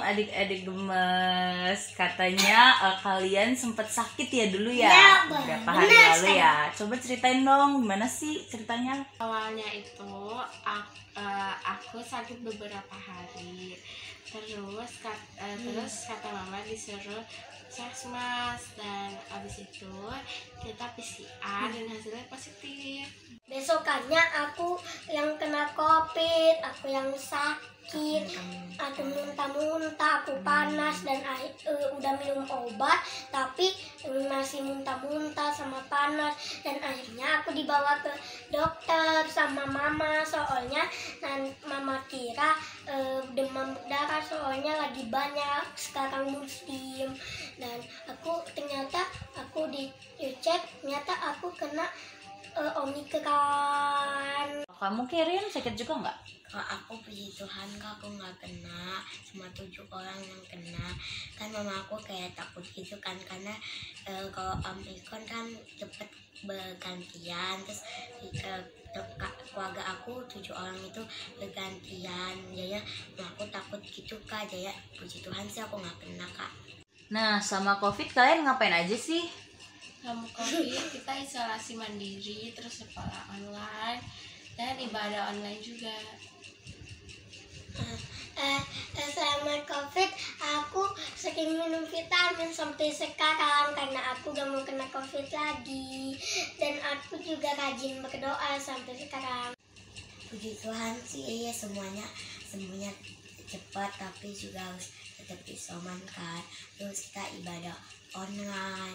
adik-adik gemes. Katanya kalian sempat sakit ya dulu ya? Beberapa hari lalu ya. Coba ceritain dong, gimana sih ceritanya? Awalnya itu aku sakit beberapa hari. Terus kata mama disuruh sesmas, dan abis itu kita PCR dan hasilnya positif. Besokannya aku yang kena COVID, aku yang sakit, aku muntah-muntah, aku panas dan udah minum obat tapi masih muntah-muntah sama panas, dan akhirnya aku dibawa ke dokter sama mama soalnya mama kira demam berdarah soalnya lagi banyak sekarang musim, dan ternyata aku dicek ternyata aku kena Omikron. Kamu Kirin sakit juga nggak? Kalau aku puji Tuhan aku nggak kena, cuma 7 orang yang kena. Kan mama aku kayak takut gitu kan, karena kalau Omikron kan cepet bergantian. Terus keluarga aku 7 orang itu bergantian, jadi aku takut gitu Kak. Jadi puji Tuhan sih aku nggak kena Kak. Nah, sama COVID kalian ngapain aja sih? Sama COVID kita isolasi mandiri, terus sekolah online dan ibadah online juga. Selama COVID aku sering minum vitamin sampai sekarang karena aku gak mau kena COVID lagi, dan aku juga rajin berdoa sampai sekarang. Puji Tuhan sih semuanya cepat, tapi juga harus tetap isoman kan. Terus kita ibadah online,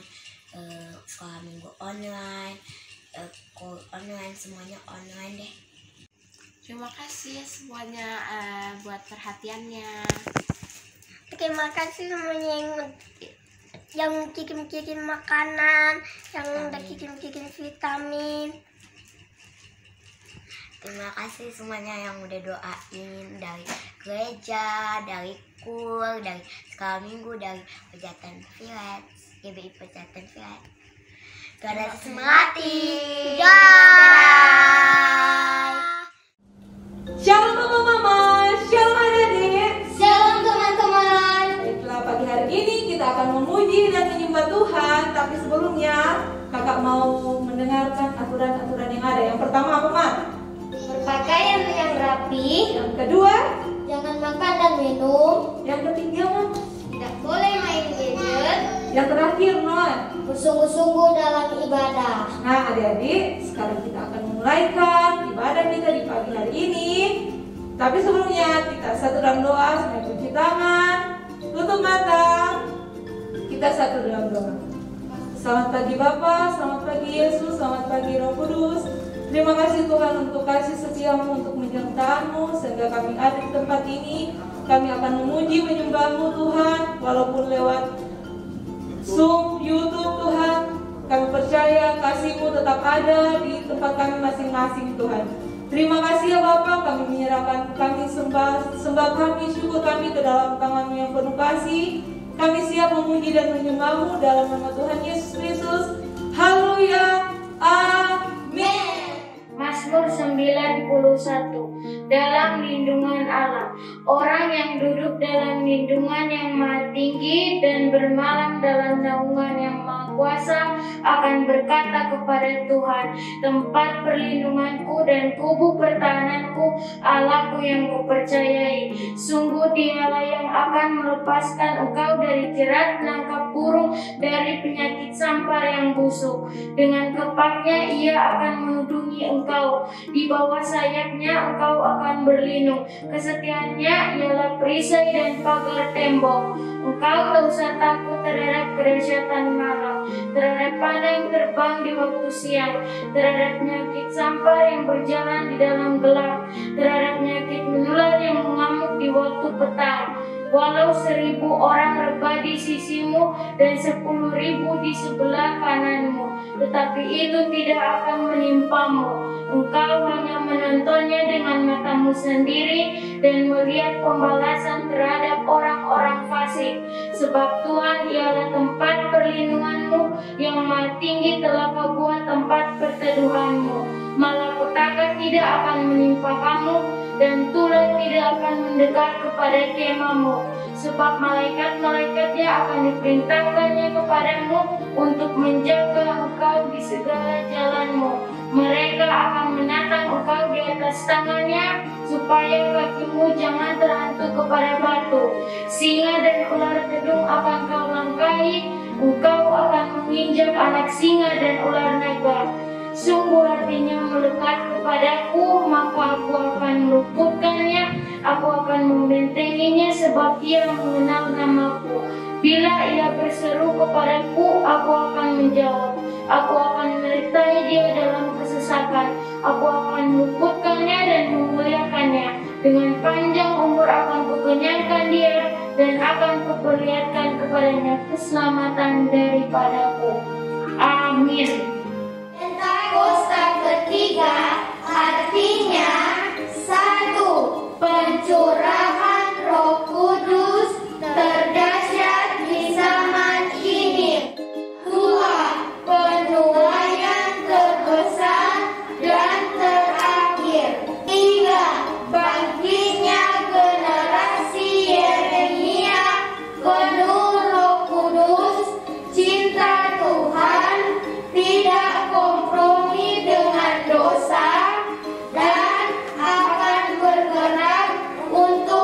sekolah minggu online, online, semuanya online deh. Terima kasih semuanya buat perhatiannya. Terima kasih semuanya yang kirim makanan, yang udah kirim vitamin. Terima kasih semuanya yang udah doain dari gereja, dari KUR, dari sekolah minggu, dari Pejaten Village, GBI Pejaten Village. Tuhan Yesus semati. Shalom mama-mama, shalom adik-adik, Shalom teman-teman. baiklah, pagi hari ini kita akan memuji dan menyembah Tuhan. Tapi sebelumnya kakak mau mendengarkan aturan-aturan yang ada. Yang pertama apa Mak? Berpakaian yang rapi, Yang kedua? jangan makan dan minum, Yang ketiga Mak? tidak boleh main gadget, Yang terakhir Non? bersungguh-sungguh dalam ibadah. Nah adik-adik, sekarang kita akan memulaikan ibadah kita di pagi hari ini. Tapi sebelumnya kita satu dalam doa, sambil cuci tangan, tutup mata. Kita satu dalam doa. Selamat pagi Bapa, selamat pagi Yesus, selamat pagi Roh Kudus. Terima kasih Tuhan untuk kasih setiamu, untuk menyertamu sehingga kami ada di tempat ini. Kami akan memuji, menyembahmu Tuhan, walaupun lewat Zoom, YouTube Tuhan. Kami percaya kasih-Mu tetap ada di tempat kami masing-masing Tuhan. Terima kasih ya Bapa, kami menyerahkan, kami sembah kami, syukur kami ke dalam tangan-Mu yang penuh kasih. Kami siap memuji dan menyembah-Mu dalam nama Tuhan Yesus Kristus. Haleluya, amin. Mazmur 91. Dalam lindungan Allah, orang yang duduk dalam lindungan yang maha tinggi dan bermalam dalam naungan yang maha kuasa akan berkata kepada Tuhan, tempat perlindunganku dan kubu pertahananku, Allahku yang kupercayai. Sungguh Dialah yang akan melepaskan engkau dari jerat penangkap burung, dari penyakit sampar yang busuk. Dengan kepaknya Ia akan melindungi engkau, di bawah sayapnya engkau akan berlindung. Kesetiaannya ialah perisai dan pagar tembok. Engkau tak usah takut terhadap kedahsyatan malam, terhadap panah yang terbang di waktu siang, terhadap penyakit sampar yang berjalan di dalam gelap, terhadap penyakit menular yang mengamuk di waktu petang. Walau 1000 orang rebah di sisimu dan 10.000 di sebelah kananmu, tetapi itu tidak akan menimpamu. Engkau hanya menontonnya dengan matamu sendiri dan melihat pembalasan terhadap orang-orang fasik. Sebab Tuhan ialah tempat perlindunganmu, yang maha tinggi telah Kau buat tempat perteduhanmu. Malapetaka tidak akan menimpa kamu, dan tulah tidak akan mendekat kepada kemahmu, sebab malaikat-malaikatnya akan diperintahkannya kepadamu untuk menjaga engkau di segala jalanmu. Mereka akan menatang engkau di atas tangannya, supaya kakimu jangan terhantuk kepada batu. Singa dan ular gedung akan kau langkahi, engkau akan menginjak anak singa dan ular naga. Sungguh hatinya melekat kepadaku, maka aku akan meluputkannya, aku akan membentenginya sebab ia mengenal namaku. Bila ia berseru kepadaku, aku akan menjawab. Aku akan menyertai dia dalam kesesakan. Aku akan meluputkannya dan memuliakannya. Dengan panjang umur akan kukenyangkan dia dan akan kuperlihatkan kepadanya keselamatan daripadaku. Amin. Pentakosta ketiga artinya 1. Pencurahan Roh Kudus terdahsyat di zaman ini. 2. Penuaian terbesar dan terakhir. 3. Bangkitnya generasi Yeremia penuh Roh Kudus, cinta Tuhan, tidak kompromi dengan dosa, dan akan bergerak untuk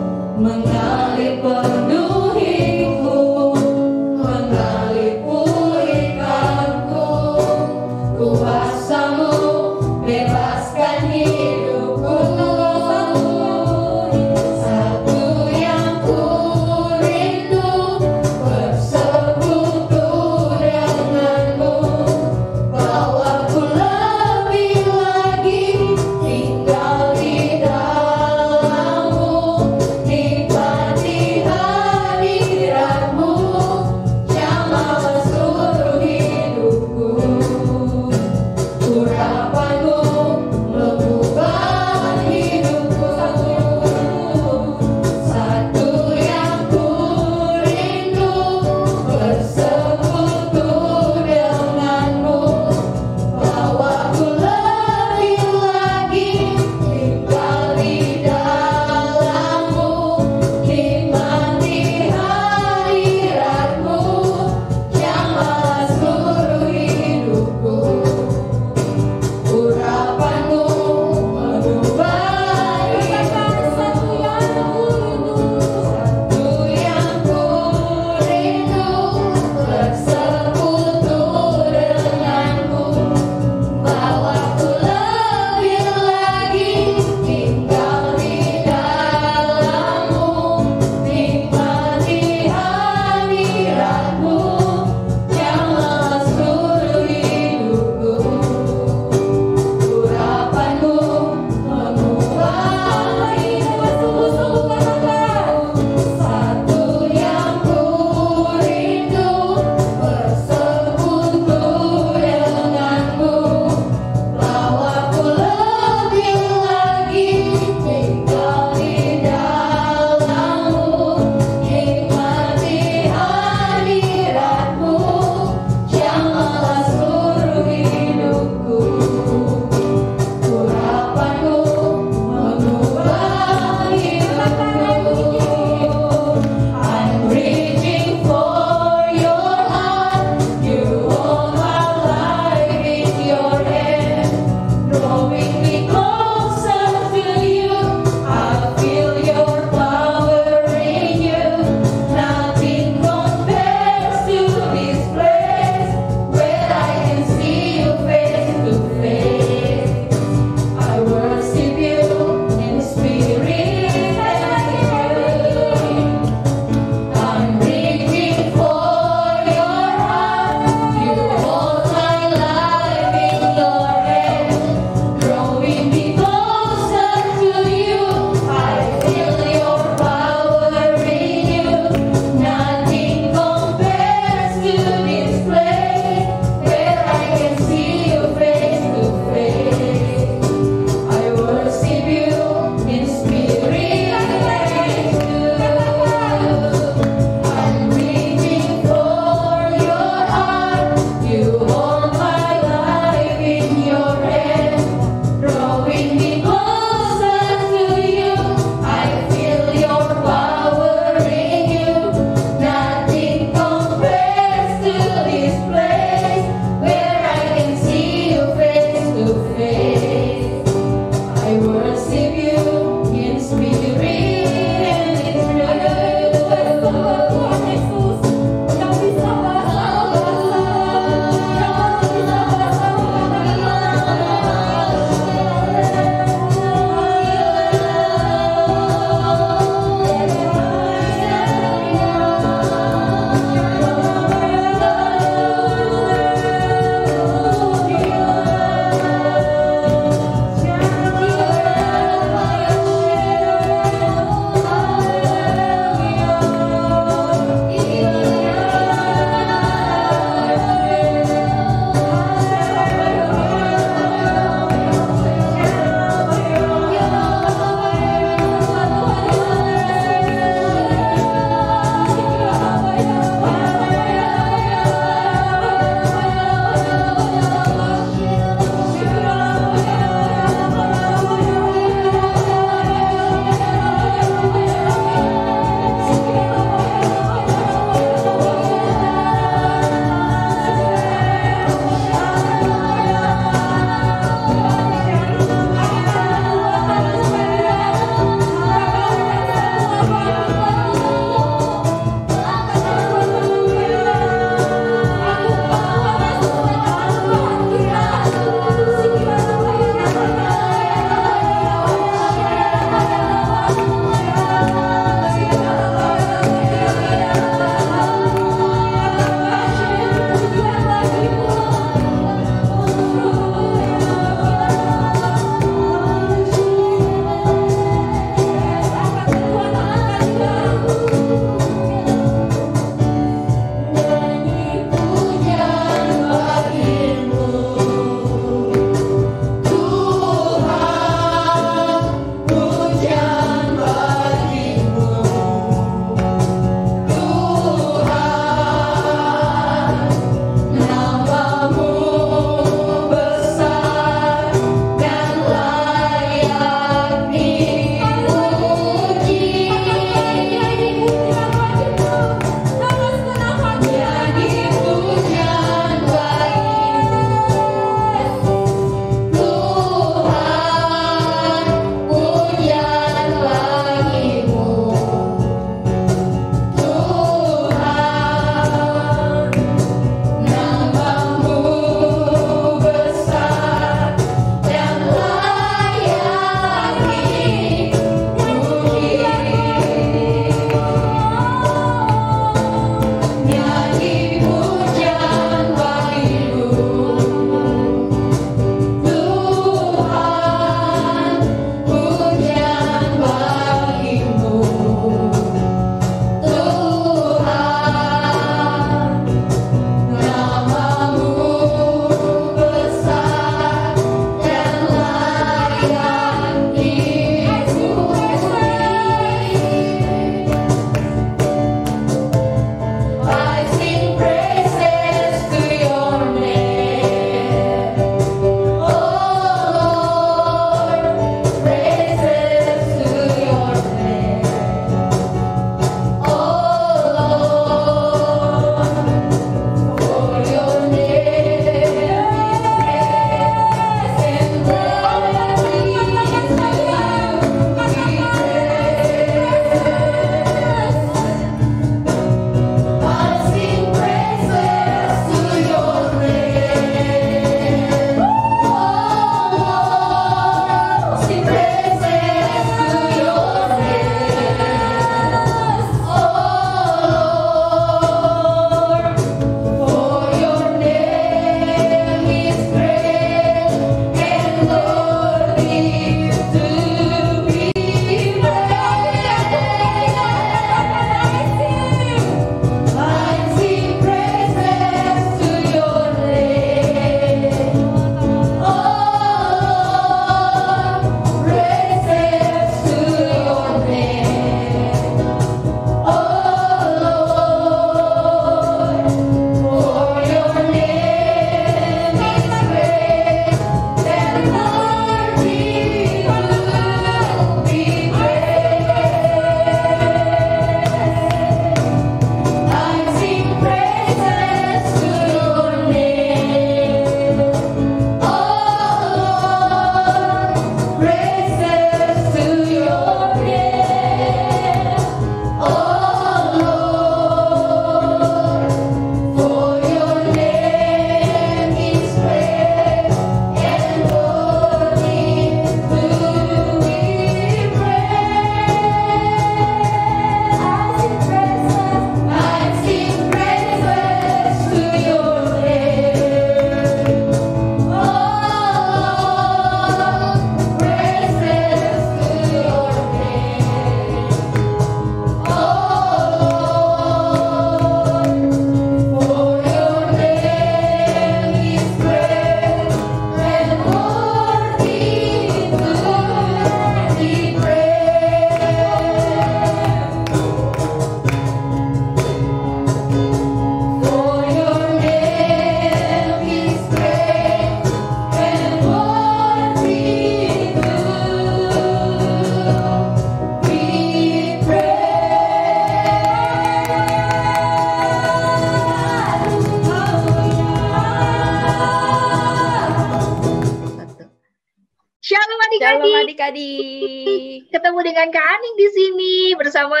Shalom adik-adik. adik-adik. Ketemu dengan Kak Aning di sini bersama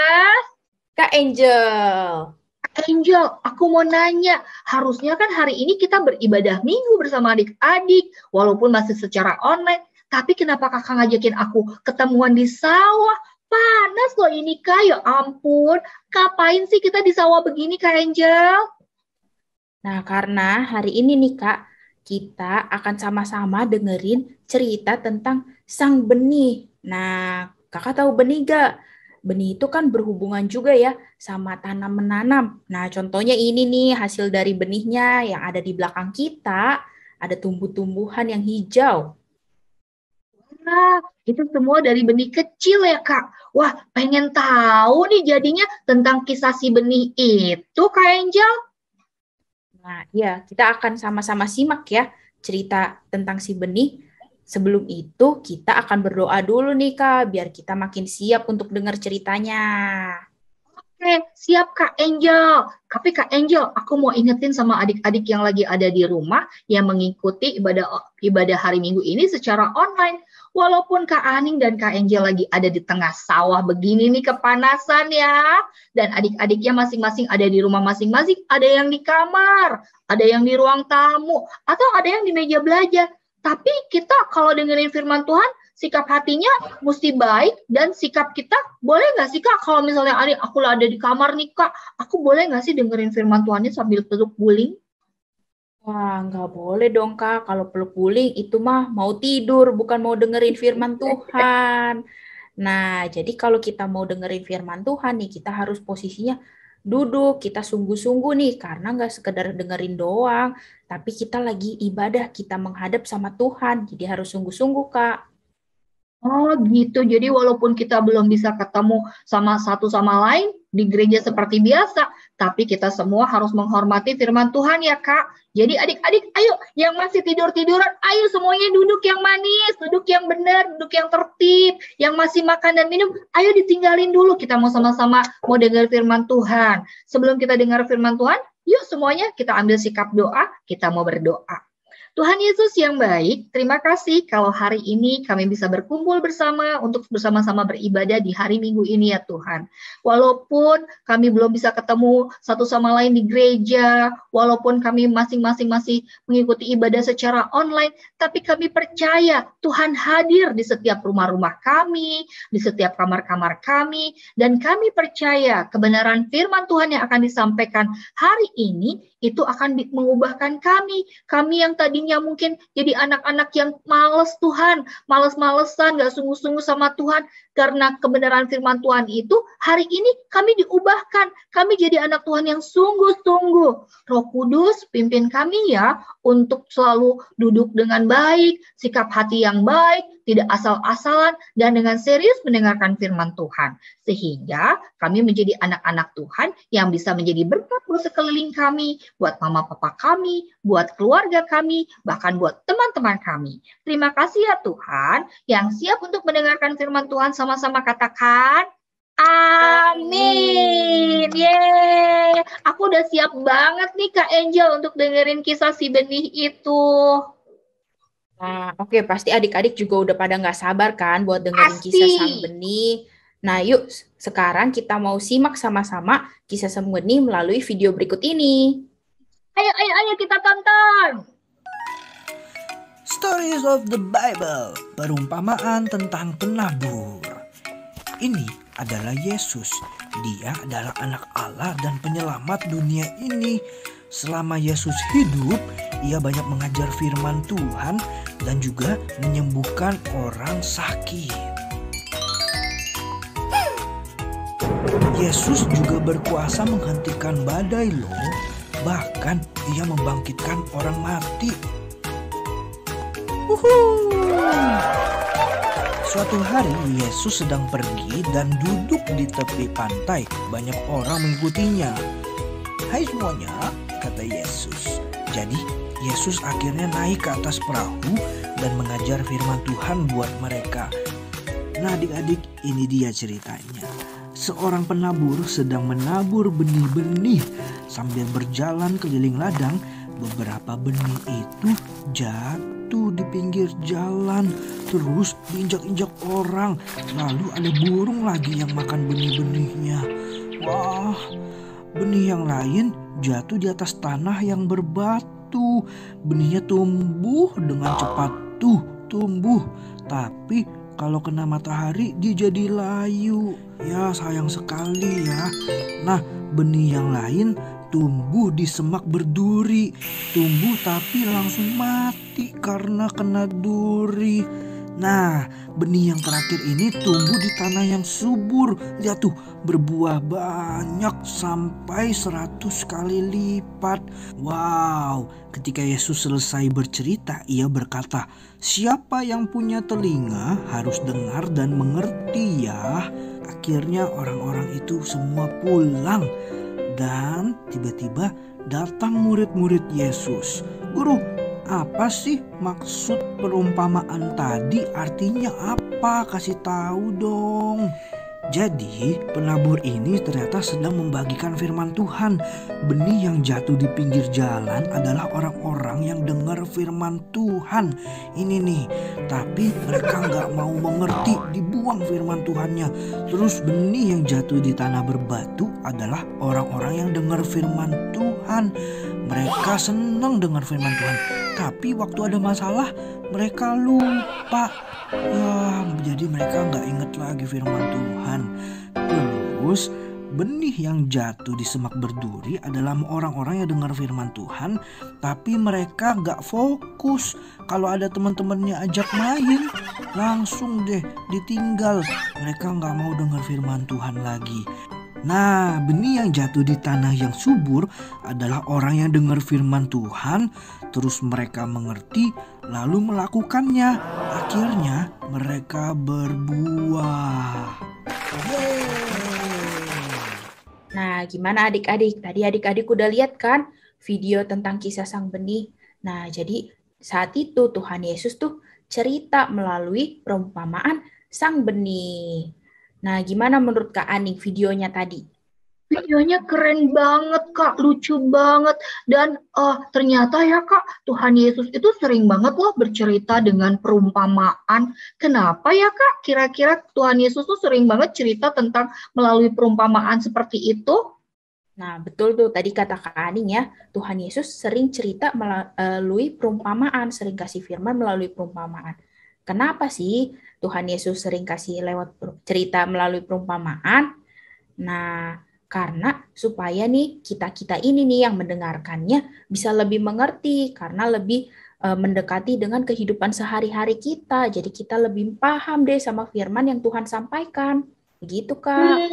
Kak Angel. Angel. Aku mau nanya, harusnya kan hari ini kita beribadah minggu bersama adik-adik, walaupun masih secara online. Tapi kenapa kakak ngajakin aku ketemuan di sawah? Panas loh ini Kak, ya ampun. Ngapain sih kita di sawah begini Kak Angel? Nah, karena hari ini nih Kak, kita akan sama-sama dengerin cerita tentang sang benih. Nah, kakak tahu benih gak? Benih itu kan berhubungan juga ya sama tanam-menanam. Nah, contohnya ini nih hasil dari benihnya yang ada di belakang kita. Ada tumbuh-tumbuhan yang hijau. Nah, itu semua dari benih kecil ya Kak. Wah, pengen tahu nih jadinya tentang kisah si benih itu Kak Angel. Nah, ya, kita akan sama-sama simak ya cerita tentang si benih. Sebelum itu, kita akan berdoa dulu nih, Kak, biar kita makin siap untuk dengar ceritanya. Oke, siap Kak Angel. Tapi Kak Angel, aku mau ingetin sama adik-adik yang lagi ada di rumah yang mengikuti ibadah hari Minggu ini secara online. Walaupun Kak Aning dan Kak Angel lagi ada di tengah sawah begini nih kepanasan ya. Dan adik-adiknya masing-masing ada di rumah masing-masing. Ada yang di kamar, ada yang di ruang tamu, atau ada yang di meja belajar. Tapi kita kalau dengerin firman Tuhan, sikap hatinya mesti baik dan sikap kita boleh nggak sih Kak? Kalau misalnya aku ada di kamar nih Kak, aku boleh nggak sih dengerin firman Tuhannya sambil peluk guling? Wah, nggak boleh dong, Kak. Kalau peluk guling itu mah mau tidur, bukan mau dengerin firman Tuhan. Nah, jadi kalau kita mau dengerin firman Tuhan nih, kita harus posisinya duduk, kita sungguh-sungguh nih, karena nggak sekedar dengerin doang, tapi kita lagi ibadah, kita menghadap sama Tuhan, jadi harus sungguh-sungguh, Kak. Oh gitu, jadi walaupun kita belum bisa ketemu sama satu sama lain di gereja seperti biasa, tapi kita semua harus menghormati firman Tuhan ya Kak. Jadi adik-adik, ayo yang masih tidur-tiduran, ayo semuanya duduk yang manis, duduk yang benar, duduk yang tertib, yang masih makan dan minum, ayo ditinggalin dulu, kita mau sama-sama mau dengar firman Tuhan. Sebelum kita dengar firman Tuhan, yuk semuanya kita ambil sikap doa, kita mau berdoa. Tuhan Yesus yang baik, terima kasih kalau hari ini kami bisa berkumpul bersama untuk bersama-sama beribadah di hari Minggu ini ya Tuhan. Walaupun kami belum bisa ketemu satu sama lain di gereja, walaupun kami masing-masing masih mengikuti ibadah secara online, tapi kami percaya Tuhan hadir di setiap rumah-rumah kami, di setiap kamar-kamar kami, dan kami percaya kebenaran firman Tuhan yang akan disampaikan hari ini itu akan mengubahkan kami yang tadinya mungkin jadi anak-anak yang males Tuhan, males-malesan, gak sungguh-sungguh sama Tuhan, karena kebenaran firman Tuhan itu, hari ini kami diubahkan, kami jadi anak Tuhan yang sungguh-sungguh. Roh Kudus pimpin kami ya, untuk selalu duduk dengan baik, sikap hati yang baik, tidak asal-asalan, dan dengan serius mendengarkan firman Tuhan. Sehingga kami menjadi anak-anak Tuhan yang bisa menjadi berkat buat sekeliling kami, buat mama papa kami, buat keluarga kami, bahkan buat teman-teman kami. Terima kasih ya Tuhan, yang siap untuk mendengarkan firman Tuhan sama-sama katakan, amin. Yeay, aku udah siap banget nih Kak Angel untuk dengerin kisah si benih itu. Nah, oke, pasti adik-adik juga udah pada nggak sabar kan buat dengerin kisah sang benih. Nah, yuk sekarang kita mau simak sama-sama kisah sang benih melalui video berikut ini. Ayo kita tonton. Stories of the Bible, perumpamaan tentang penabur. Ini adalah Yesus. Dia adalah anak Allah dan penyelamat dunia ini. Selama Yesus hidup, ia banyak mengajar firman Tuhan dan juga menyembuhkan orang sakit. Yesus juga berkuasa menghentikan badai loh. Bahkan ia membangkitkan orang mati. Suatu hari Yesus sedang pergi dan duduk di tepi pantai. Banyak orang mengikutinya. Hai semuanya, kata Yesus. Jadi Yesus akhirnya naik ke atas perahu dan mengajar firman Tuhan buat mereka. Nah adik-adik, ini dia ceritanya. Seorang penabur sedang menabur benih-benih. Sambil berjalan keliling ladang, beberapa benih itu jatuh di pinggir jalan, terus diinjak-injak orang. Lalu ada burung lagi yang makan benih-benihnya. Wah, benih yang lain jatuh di atas tanah yang berbatu. Benihnya tumbuh dengan cepat, tumbuh. Tapi kalau kena matahari dia jadi layu. Ya, sayang sekali ya. Nah, benih yang lain tumbuh di semak berduri. Tumbuh tapi langsung mati karena kena duri. Nah, benih yang terakhir ini tumbuh di tanah yang subur. Lihat tuh, berbuah banyak sampai 100 kali lipat. Wow, ketika Yesus selesai bercerita, ia berkata, "Siapa yang punya telinga harus dengar dan mengerti ya." Akhirnya orang-orang itu semua pulang. Dan tiba-tiba datang murid-murid Yesus. "Guru, apa sih maksud perumpamaan tadi? Artinya apa? Kasih tahu dong." Jadi penabur ini ternyata sedang membagikan firman Tuhan. Benih yang jatuh di pinggir jalan adalah orang-orang yang dengar firman Tuhan. Ini nih, tapi mereka nggak mau mengerti, dibuang firman Tuhannya. Terus benih yang jatuh di tanah berbatu adalah orang-orang yang dengar firman Tuhan. Mereka senang dengar firman Tuhan, tapi waktu ada masalah mereka lupa. Ya, jadi mereka nggak inget lagi firman Tuhan. Terus benih yang jatuh di semak berduri adalah orang-orang yang dengar firman Tuhan, tapi mereka nggak fokus. Kalau ada teman-temannya ajak main, langsung deh ditinggal. Mereka nggak mau dengar firman Tuhan lagi. Nah, benih yang jatuh di tanah yang subur adalah orang yang dengar firman Tuhan, terus mereka mengerti, lalu melakukannya. Akhirnya mereka berbuah. Nah, gimana adik-adik? Tadi adik-adik udah lihat kan video tentang kisah sang benih. Nah, jadi saat itu Tuhan Yesus tuh cerita melalui perumpamaan sang benih. Nah, gimana menurut Kak Aning videonya tadi? Videonya keren banget, Kak. Lucu banget. Dan ternyata ya, Kak, Tuhan Yesus itu sering banget loh bercerita dengan perumpamaan. Kenapa ya, Kak? Kira-kira Tuhan Yesus tuh sering banget cerita tentang melalui perumpamaan seperti itu? Nah, betul tuh. Tadi kata Kak Aning ya, Tuhan Yesus sering cerita melalui perumpamaan, sering kasih firman melalui perumpamaan. Kenapa sih Tuhan Yesus sering kasih lewat cerita melalui perumpamaan? Nah, karena supaya nih kita-kita ini nih yang mendengarkannya bisa lebih mengerti, karena lebih mendekati dengan kehidupan sehari-hari kita. Jadi kita lebih paham deh sama firman yang Tuhan sampaikan. Begitu, Kak.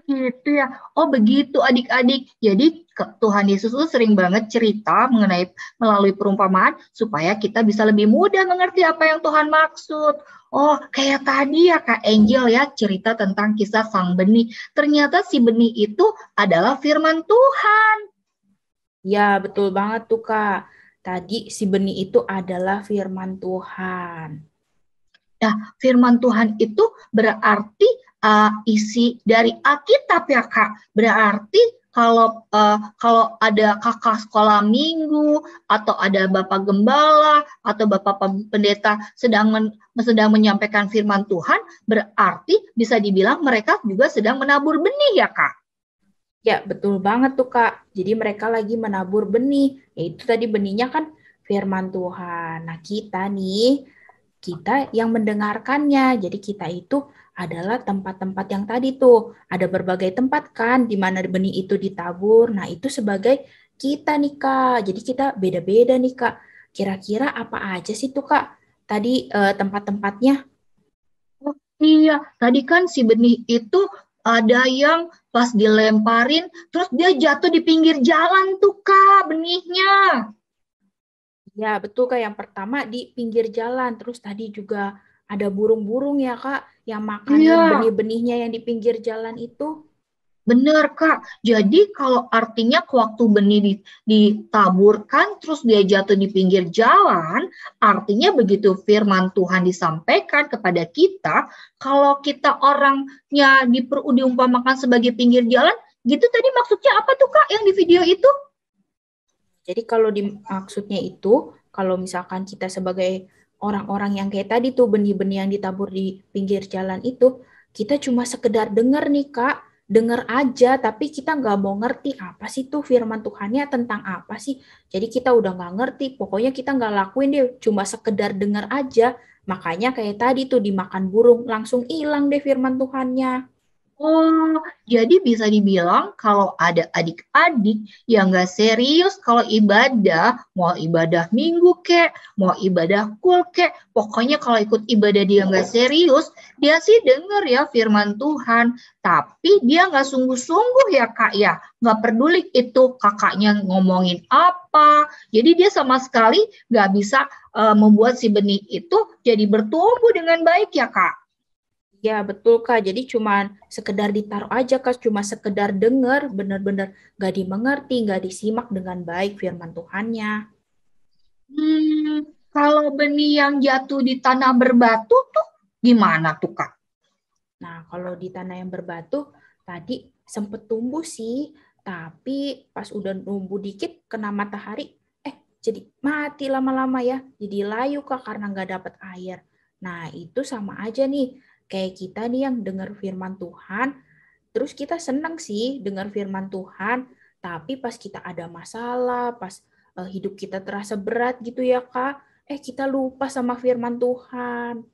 Gitu ya. Oh, begitu adik-adik. Jadi Tuhan Yesus tuh sering banget cerita melalui perumpamaan supaya kita bisa lebih mudah mengerti apa yang Tuhan maksud. Oh, kayak tadi ya Kak Angel ya cerita tentang kisah sang benih. Ternyata si benih itu adalah firman Tuhan. Ya, betul banget tuh Kak. Tadi si benih itu adalah firman Tuhan. Nah, firman Tuhan itu berarti isi dari Alkitab ya Kak. Berarti kalau ada kakak sekolah minggu atau ada bapak gembala atau bapak pendeta sedang menyampaikan firman Tuhan, berarti bisa dibilang mereka juga sedang menabur benih ya Kak. Ya, betul banget tuh Kak. Jadi mereka lagi menabur benih, yaitu tadi benihnya kan firman Tuhan. Nah, kita yang mendengarkannya. Jadi kita itu adalah tempat-tempat yang tadi tuh. Ada berbagai tempat kan di mana benih itu ditabur. Nah, itu sebagai kita nih Kak. Jadi kita beda-beda nih Kak. Kira-kira apa aja sih tuh Kak tadi tempat-tempatnya? Oh, iya, tadi kan si benih itu ada yang pas dilemparin terus dia jatuh di pinggir jalan tuh Kak benihnya. Ya, betul Kak. Yang pertama di pinggir jalan. Terus tadi juga ada burung-burung ya Kak, yang makan benih-benihnya yang di pinggir jalan itu. Benar Kak, jadi kalau artinya waktu benih ditaburkan terus dia jatuh di pinggir jalan, artinya begitu firman Tuhan disampaikan kepada kita, kalau kita orangnya diumpamakan sebagai pinggir jalan, gitu tadi maksudnya apa tuh Kak yang di video itu? Jadi kalau maksudnya itu, kalau misalkan kita sebagai orang-orang yang kayak tadi tuh benih-benih yang ditabur di pinggir jalan itu, kita cuma sekedar dengar nih Kak, dengar aja, tapi kita nggak mau ngerti apa sih tuh firman Tuhannya tentang apa sih. Jadi kita udah nggak ngerti, pokoknya kita nggak lakuin deh, cuma sekedar dengar aja. Makanya kayak tadi tuh dimakan burung, langsung hilang deh firman Tuhannya. Oh, jadi bisa dibilang kalau ada adik-adik yang nggak serius kalau ibadah, mau ibadah minggu kek, mau ibadah kul kek, pokoknya kalau ikut ibadah dia nggak serius, dia sih denger ya firman Tuhan, tapi dia nggak sungguh-sungguh ya Kak ya, nggak peduli itu kakaknya ngomongin apa, jadi dia sama sekali nggak bisa membuat si benih itu jadi bertumbuh dengan baik ya Kak. Ya, betul, Kak. Jadi cuma sekedar ditaruh aja, Kak. Cuma sekedar dengar, benar-benar nggak dimengerti, nggak disimak dengan baik firman Tuhannya. Kalau benih yang jatuh di tanah berbatu tuh gimana tuh, Kak? Nah, kalau di tanah yang berbatu, tadi sempet tumbuh sih, tapi pas udah tumbuh dikit, kena matahari, jadi mati lama-lama ya. Jadi layu, Kak, karena nggak dapat air. Nah, itu sama aja nih. Kayak kita nih yang dengar firman Tuhan, terus kita senang sih dengar firman Tuhan, tapi pas kita ada masalah, pas hidup kita terasa berat gitu ya Kak, kita lupa sama firman Tuhan.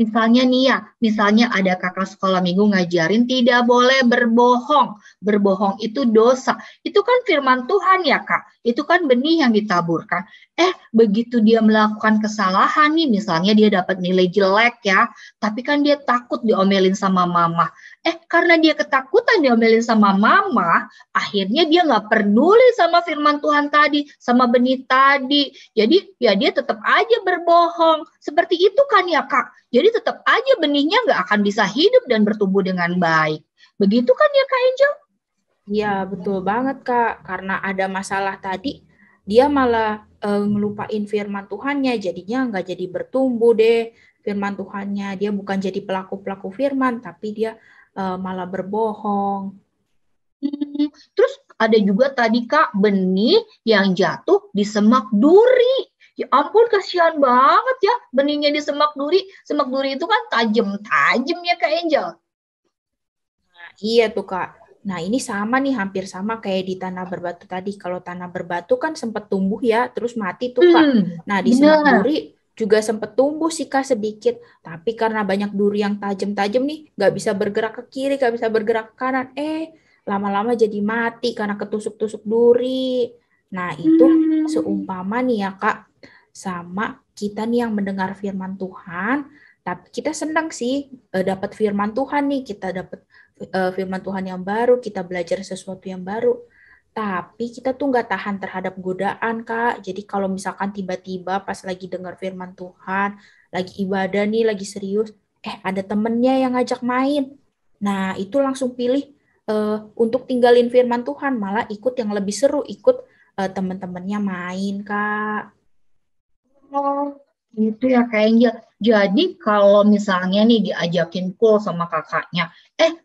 Misalnya nih ya, misalnya ada kakak sekolah minggu ngajarin tidak boleh berbohong. Berbohong itu dosa. Itu kan firman Tuhan ya Kak. Itu kan benih yang ditaburkan. Begitu dia melakukan kesalahan nih, misalnya dia dapat nilai jelek ya, tapi kan dia takut diomelin sama mama. Karena dia ketakutan diomelin sama mama, akhirnya dia nggak peduli sama firman Tuhan tadi, sama benih tadi. Jadi ya dia tetap aja berbohong. Seperti itu kan ya Kak. Jadi tetap aja benihnya nggak akan bisa hidup dan bertumbuh dengan baik. Begitu kan ya Kak Angel? Iya, betul banget Kak. Karena ada masalah tadi, dia malah ngelupain firman Tuhannya, jadinya nggak jadi bertumbuh deh firman Tuhannya. Dia bukan jadi pelaku-pelaku firman, tapi dia malah berbohong. Terus ada juga tadi Kak, benih yang jatuh di semak duri. Ya ampun, kasihan banget ya benihnya di semak duri. Semak duri itu kan tajam-tajam ya Kak Angel. Nah, iya tuh Kak. Nah ini sama nih, hampir sama kayak di tanah berbatu tadi. Kalau tanah berbatu kan sempat tumbuh ya, terus mati tuh Kak. Nah di semak duri juga sempat tumbuh sih Kak sedikit. Tapi karena banyak duri yang tajam-tajam nih, nggak bisa bergerak ke kiri, nggak bisa bergerak ke kanan. Lama-lama jadi mati karena ketusuk-tusuk duri. Nah itu seumpama nih ya Kak, sama kita nih yang mendengar firman Tuhan, tapi kita senang sih dapat firman Tuhan nih, kita dapat firman Tuhan yang baru, kita belajar sesuatu yang baru. Tapi kita tuh nggak tahan terhadap godaan Kak. Jadi kalau misalkan tiba-tiba pas lagi dengar firman Tuhan, lagi ibadah nih, lagi serius, ada temennya yang ngajak main. Nah itu langsung pilih untuk tinggalin firman Tuhan, malah ikut yang lebih seru, ikut teman-temannya main Kak. Oh, gitu ya Kak Angel. Jadi kalau misalnya nih diajakin kul sama kakaknya,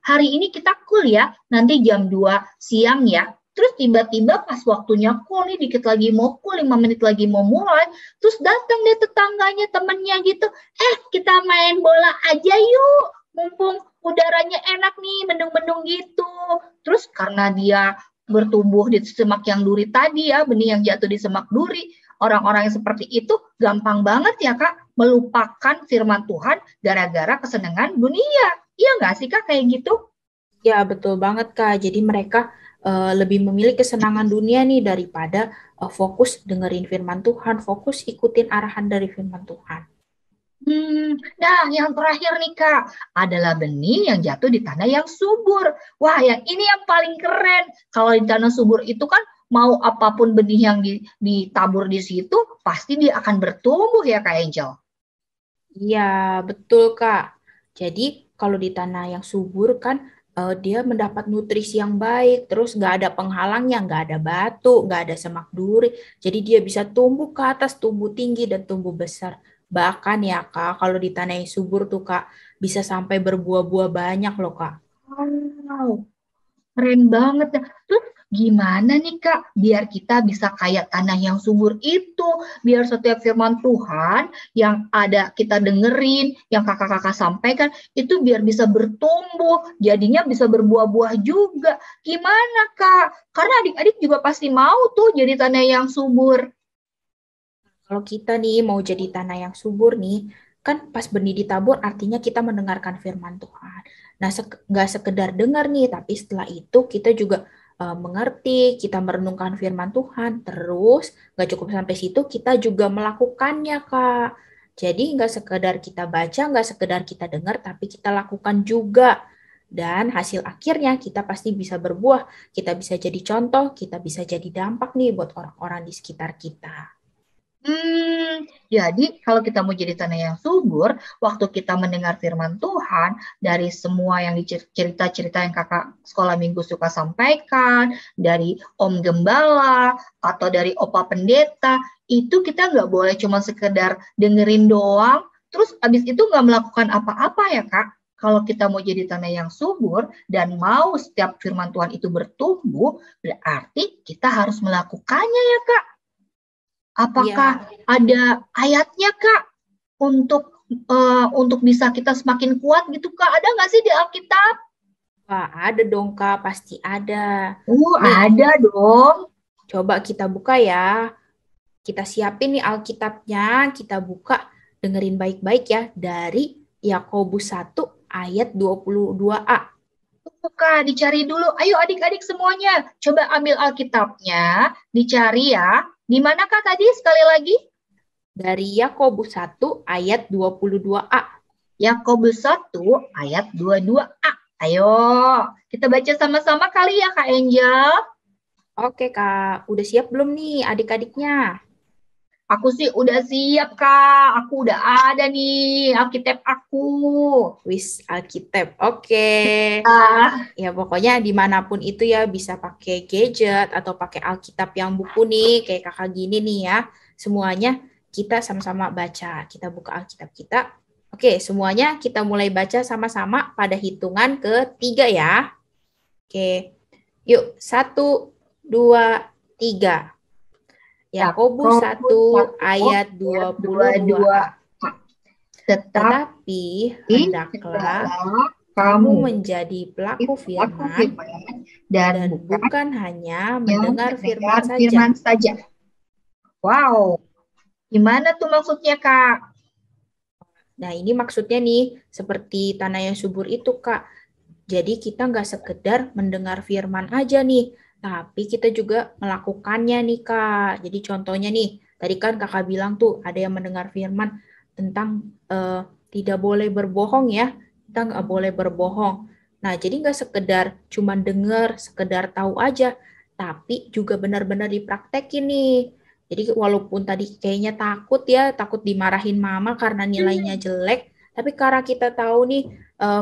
hari ini kita kul ya, nanti jam 2 siang ya. Terus tiba-tiba pas waktunya kul nih, dikit lagi mau kul, 5 menit lagi mau mulai, terus datang deh tetangganya, temennya gitu, kita main bola aja yuk, mumpung udaranya enak nih, mendung-mendung gitu. Terus karena dia bertumbuh di semak yang duri tadi ya, benih yang jatuh di semak duri, orang-orang yang seperti itu gampang banget ya Kak melupakan firman Tuhan gara-gara kesenangan dunia. Iya nggak sih Kak kayak gitu? Ya betul banget Kak. Jadi mereka lebih memilih kesenangan dunia nih daripada fokus dengerin firman Tuhan, fokus ikutin arahan dari firman Tuhan. Nah, yang terakhir nih Kak, adalah benih yang jatuh di tanah yang subur. Wah, yang ini yang paling keren. Kalau di tanah subur itu kan mau apapun benih yang ditabur di situ, pasti dia akan bertumbuh ya Kak Angel. Iya, betul Kak. Jadi kalau di tanah yang subur kan dia mendapat nutrisi yang baik, terus nggak ada penghalangnya, nggak ada batu, nggak ada semak duri. Jadi dia bisa tumbuh ke atas, tumbuh tinggi, dan tumbuh besar. Bahkan ya Kak, kalau di tanah yang subur tuh Kak, bisa sampai berbuah-buah banyak loh Kak. Wow, keren banget ya. Terus gimana nih Kak, biar kita bisa kayak tanah yang subur itu, biar setiap firman Tuhan yang ada kita dengerin, yang kakak-kakak sampaikan, itu biar bisa bertumbuh, jadinya bisa berbuah-buah juga. Gimana Kak? Karena adik-adik juga pasti mau tuh jadi tanah yang subur. Kalau kita nih mau jadi tanah yang subur nih, kan pas benih ditabur artinya kita mendengarkan firman Tuhan. Nah, nggak sekedar dengar nih, tapi setelah itu kita juga mengerti, kita merenungkan firman Tuhan, terus nggak cukup sampai situ, kita juga melakukannya, Kak. Jadi nggak sekedar kita baca, nggak sekedar kita dengar, tapi kita lakukan juga. Dan hasil akhirnya kita pasti bisa berbuah, kita bisa jadi contoh, kita bisa jadi dampak nih buat orang-orang di sekitar kita. Jadi kalau kita mau jadi tanah yang subur, waktu kita mendengar firman Tuhan, dari semua yang cerita-cerita yang kakak sekolah minggu suka sampaikan, dari Om Gembala, atau dari Opa Pendeta, itu kita nggak boleh cuma sekedar dengerin doang, terus abis itu nggak melakukan apa-apa ya Kak. Kalau kita mau jadi tanah yang subur, dan mau setiap firman Tuhan itu bertumbuh, berarti kita harus melakukannya ya Kak. Apakah ada ayatnya Kak untuk bisa kita semakin kuat gitu Kak? Ada nggak sih di Alkitab? Wah, ada dong Kak, pasti ada. Ada dong. Coba kita buka ya. Kita siapin nih Alkitabnya, kita buka, dengerin baik-baik ya, dari Yakobus 1 ayat 22a. Kak, dicari dulu. Ayo adik-adik semuanya, coba ambil Alkitabnya, dicari ya. Di mana Kak tadi sekali lagi? Dari Yakobus 1 ayat 22a. Yakobus 1 ayat 22a. Ayo, kita baca sama-sama kali ya Kak Angel. Oke Kak, udah siap belum nih adik-adiknya? Aku sih udah siap Kak, aku udah ada nih Alkitab aku. Wis, Alkitab, oke. Ya pokoknya dimanapun itu ya, bisa pakai gadget atau pakai Alkitab yang buku nih, kayak kakak gini nih ya. Semuanya kita sama-sama baca, kita buka Alkitab kita. Oke, semuanya kita mulai baca sama-sama pada hitungan ketiga ya. Oke, yuk 1, 2, 3. Yakobus 1 ayat 22. Tetapi hendaklah kamu menjadi pelaku firman dan bukan hanya mendengar firman saja. Wow, gimana tuh maksudnya Kak? Nah ini maksudnya nih seperti tanah yang subur itu Kak. Jadi kita nggak sekedar mendengar firman aja nih, tapi kita juga melakukannya nih Kak. Jadi contohnya nih, tadi kan Kakak bilang tuh ada yang mendengar firman tentang tidak boleh berbohong ya. Kita nggak boleh berbohong. Nah jadi nggak sekedar cuma dengar, sekedar tahu aja, tapi juga benar-benar dipraktekin nih. Jadi walaupun tadi kayaknya takut ya, takut dimarahin mama karena nilainya jelek, tapi karena kita tahu nih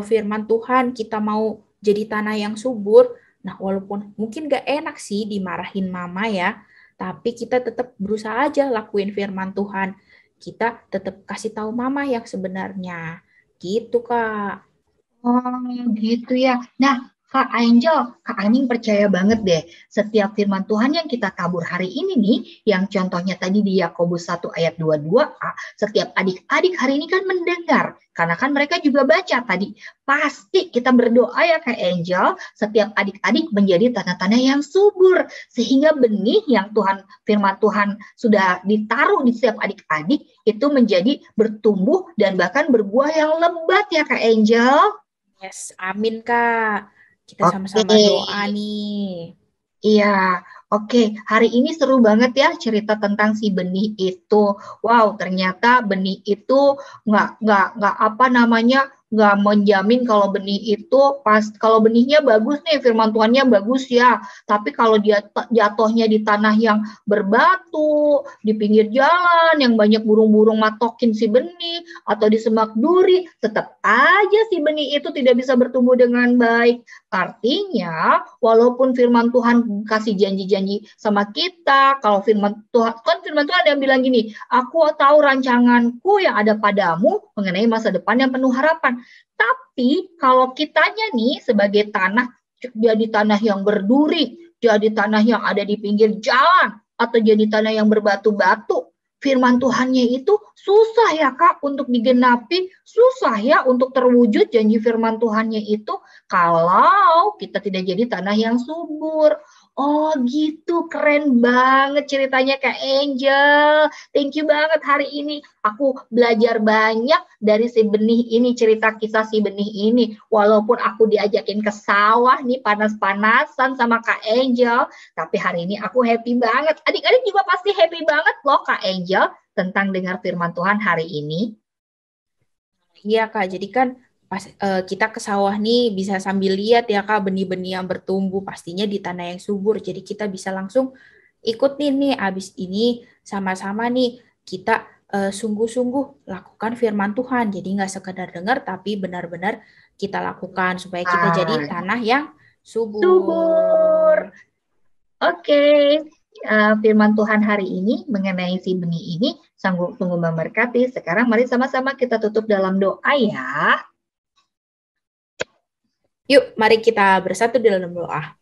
firman Tuhan, kita mau jadi tanah yang subur. Nah, walaupun mungkin gak enak sih dimarahin mama ya, tapi kita tetap berusaha aja lakuin firman Tuhan. Kita tetap kasih tahu mama yang sebenarnya. Gitu, Kak. Oh, gitu ya. Nah, Kak Angel, Kak Aning percaya banget deh, setiap firman Tuhan yang kita tabur hari ini nih, yang contohnya tadi di Yakobus 1 ayat 22a, setiap adik-adik hari ini kan mendengar, karena kan mereka juga baca tadi. Pasti kita berdoa ya Kak Angel, setiap adik-adik menjadi tanah-tanah yang subur, sehingga benih yang firman Tuhan sudah ditaruh di setiap adik-adik, itu menjadi bertumbuh dan bahkan berbuah yang lebat ya Kak Angel. Yes, amin Kak. Kita sama-sama doa nih. Iya, oke. Hari ini seru banget ya cerita tentang si benih itu. Wow, ternyata benih itu nggak menjamin kalau benih itu kalau benihnya bagus nih, firman Tuhannya bagus ya. Tapi kalau dia jatuhnya di tanah yang berbatu, di pinggir jalan, yang banyak burung-burung matokin si benih, atau di semak duri, tetap aja si benih itu tidak bisa bertumbuh dengan baik. Artinya, walaupun firman Tuhan kasih janji-janji sama kita, kalau firman Tuhan ada yang bilang gini, aku tahu rancanganku yang ada padamu mengenai masa depan yang penuh harapan. Tapi kalau kitanya nih sebagai tanah, jadi tanah yang berduri, jadi tanah yang ada di pinggir jalan, atau jadi tanah yang berbatu-batu. Firman Tuhannya itu susah ya Kak untuk digenapi, susah ya untuk terwujud janji firman Tuhannya itu kalau kita tidak jadi tanah yang subur. Oh gitu, keren banget ceritanya Kak Angel. Thank you banget hari ini. Aku belajar banyak dari si benih ini, cerita kisah si benih ini. Walaupun aku diajakin ke sawah nih panas-panasan sama Kak Angel, tapi hari ini aku happy banget. Adik-adik juga pasti happy banget loh Kak Angel tentang dengar firman Tuhan hari ini. Iya Kak, jadi kan pas kita ke sawah nih bisa sambil lihat ya Kak benih-benih yang bertumbuh pastinya di tanah yang subur. Jadi kita bisa langsung ikut nih abis ini sama-sama nih kita sungguh-sungguh lakukan firman Tuhan. Jadi nggak sekedar dengar tapi benar-benar kita lakukan supaya kita jadi tanah yang subur. Oke. Firman Tuhan hari ini mengenai si benih ini sungguh memberkati. Sekarang mari sama-sama kita tutup dalam doa ya. Yuk, mari kita bersatu di dalam doa.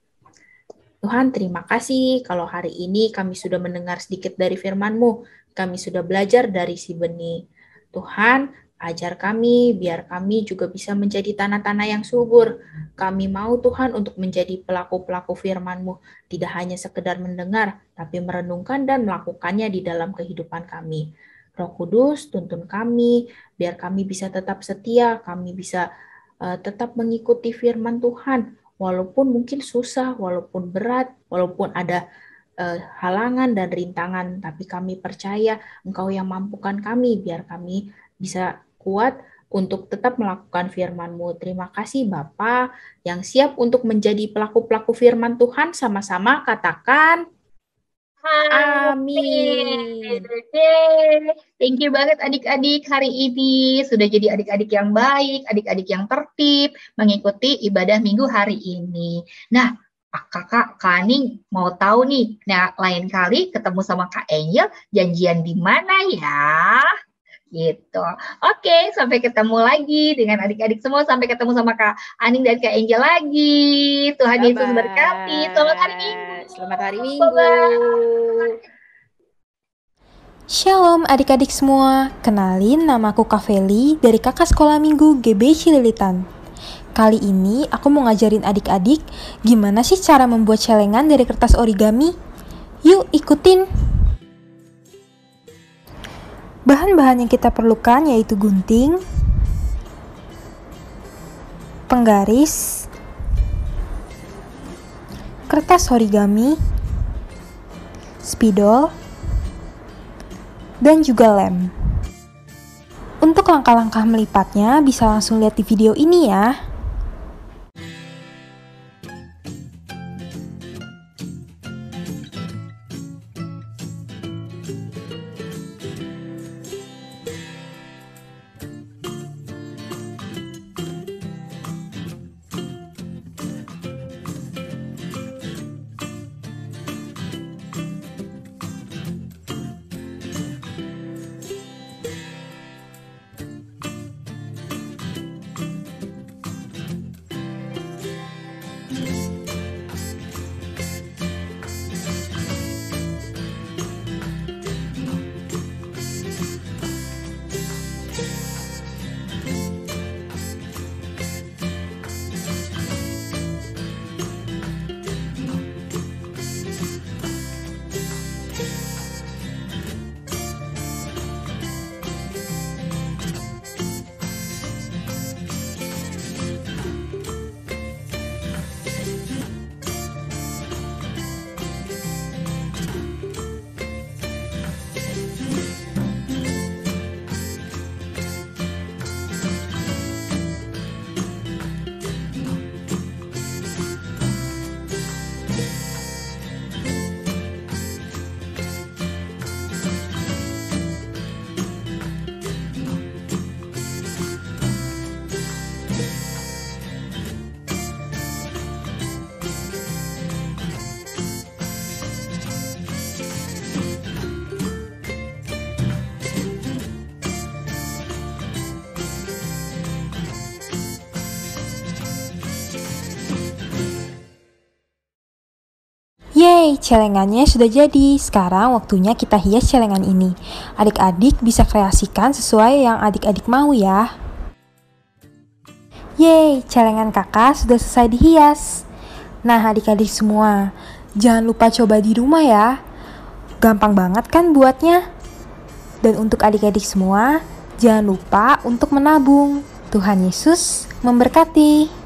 Tuhan, terima kasih kalau hari ini kami sudah mendengar sedikit dari firman-Mu. Kami sudah belajar dari si benih. Tuhan, ajar kami, biar kami juga bisa menjadi tanah-tanah yang subur. Kami mau Tuhan untuk menjadi pelaku-pelaku firman-Mu. Tidak hanya sekedar mendengar, tapi merenungkan dan melakukannya di dalam kehidupan kami. Roh Kudus, tuntun kami, biar kami bisa tetap setia, kami bisa tetap mengikuti firman Tuhan, walaupun mungkin susah, walaupun berat, walaupun ada halangan dan rintangan, tapi kami percaya Engkau yang mampukan kami, biar kami bisa kuat untuk tetap melakukan firman-Mu. Terima kasih Bapa yang siap untuk menjadi pelaku-pelaku firman Tuhan, sama-sama katakan amin. Thank you banget adik-adik hari ini. Sudah jadi adik-adik yang baik, adik-adik yang tertib, mengikuti ibadah minggu hari ini. Nah, Kakak Kaning mau tahu nih, nah lain kali ketemu sama Kak Angel, janjian di mana ya? Gitu. Oke, sampai ketemu lagi dengan adik-adik semua. Sampai ketemu sama Kak Aning dan Kak Angel lagi. Tuhan Yesus berkati. Selamat hari Minggu. Selamat hari Minggu. Bye-bye. Shalom adik-adik semua. Kenalin, nama aku Kak Feli dari Kakak Sekolah Minggu GB Cililitan. Kali ini aku mau ngajarin adik-adik gimana sih cara membuat celengan dari kertas origami. Yuk ikutin. Bahan-bahan yang kita perlukan yaitu gunting, penggaris, kertas origami, spidol, dan juga lem. Untuk langkah-langkah melipatnya bisa langsung lihat di video ini ya. Yeay, celengannya sudah jadi. Sekarang waktunya kita hias celengan ini. Adik-adik bisa kreasikan sesuai yang adik-adik mau ya. Yeay, celengan kakak sudah selesai dihias. Nah adik-adik semua, jangan lupa coba di rumah ya. Gampang banget kan buatnya? Dan untuk adik-adik semua, jangan lupa untuk menabung. Tuhan Yesus memberkati.